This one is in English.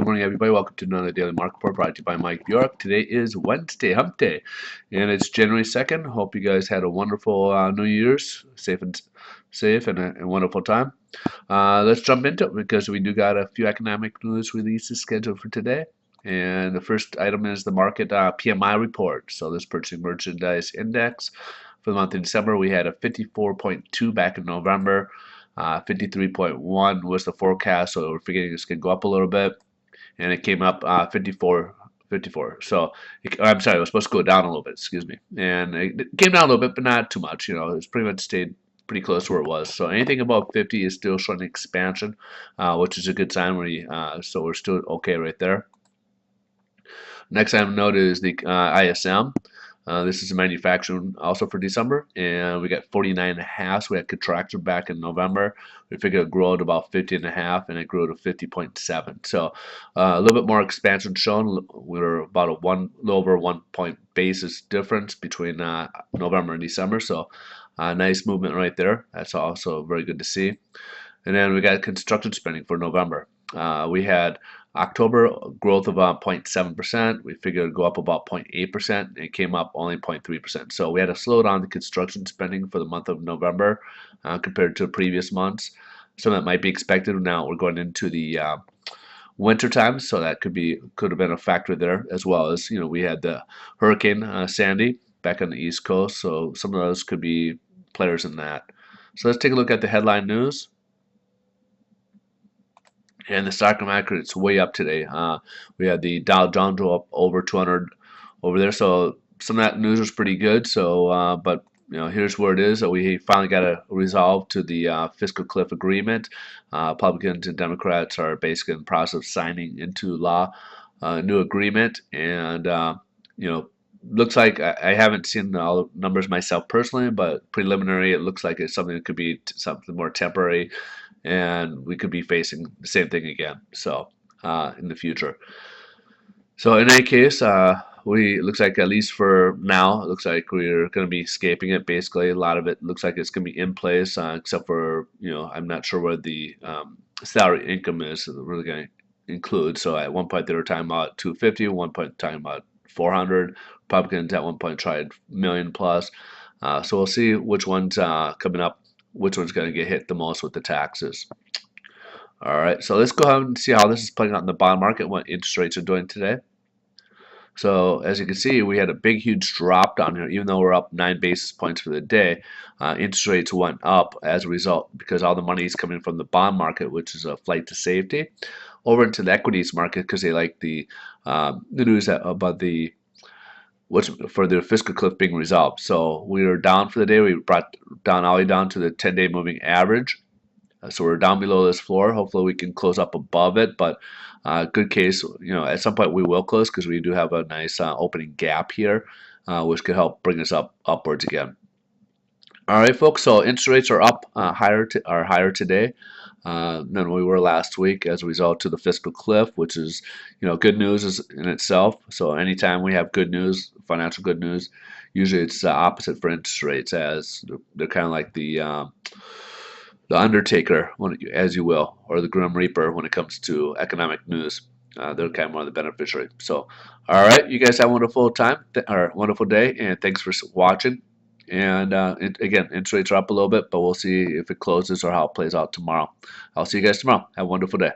morning, everybody. Welcome to another Daily Market Report brought to you by Mike Bjork. Today is Wednesday, Hump Day, and it's January 2nd. Hope you guys had a wonderful New Year's, safe and a wonderful time. Let's jump into it because we do got a few economic news releases scheduled for today. And the first item is the market PMI report. So this Purchasing Merchandise Index for the month of December, we had a 54.2 back in November. 53.1 was the forecast, so we're figuring it's going to go up a little bit, and it came up 54. So I'm sorry, it was supposed to go down a little bit. Excuse me, and it came down a little bit, but not too much. It's pretty much stayed pretty close to where it was. So anything above 50 is still showing expansion, which is a good sign. So we're still okay right there. Next item note is the ISM. This is manufacturing also for December, and we got 49.5. So we had contraction back in November. We figured it'd grow to about 50.5, and it grew to 50.7. So a little bit more expansion shown. We were about a little over 1 point basis difference between November and December. So nice movement right there. That's also very good to see. And then we got construction spending for November. We had October growth of about 0.7%. We figured it'd go up about 0.8%. It came up only 0.3%. So we had a slowdown in construction spending for the month of November compared to previous months. Some that might be expected. Now we're going into the winter time, so that could have been a factor there, as well as we had the Hurricane Sandy back on the East Coast. So some of those could be players in that. So let's take a look at the headline news. And the stock market, it's way up today. We had the Dow Jones up over 200 over there, so some of that news was pretty good. So, but here's where it is. We finally got a resolve to the fiscal cliff agreement. Republicans and Democrats are basically in the process of signing into law a new agreement, and looks like I haven't seen all the numbers myself personally, but preliminary, it looks like it's something that could be something more temporary, and we could be facing the same thing again. So in the future. So in any case, it looks like, at least for now, it looks like we're going to be escaping it. Basically, a lot of it looks like it's going to be in place, except for I'm not sure where the salary income is really going to include. So at one point they were talking about 250, at one point talking about 400. Republicans at one point tried million plus. So we'll see which one's coming up, which one's going to get hit the most with the taxes. All right, so let's go ahead and see how this is playing out in the bond market, what interest rates are doing today. So as you can see, we had a big, huge drop down here. Even though we're up 9 basis points for the day, interest rates went up as a result because all the money is coming from the bond market, which is a flight to safety, over into the equities market because they like the news about for the fiscal cliff being resolved. So we were down for the day. We brought down all the way down to the 10-day moving average. So we're down below this floor. Hopefully we can close up above it, but good case, at some point we will close because we do have a nice opening gap here, which could help bring us upwards again. All right, folks. So interest rates are up higher today than we were last week as a result of the fiscal cliff, which is good news in itself. So anytime we have good news, financial good news, usually it's the opposite for interest rates, as they're kind of like the Undertaker, as you will, or the Grim Reaper when it comes to economic news. They're kind of more of the beneficiary. So, all right, you guys have a wonderful time or wonderful day, and thanks for watching. And again, interest rates are up a little bit, but we'll see if it closes or how it plays out tomorrow. I'll see you guys tomorrow. Have a wonderful day.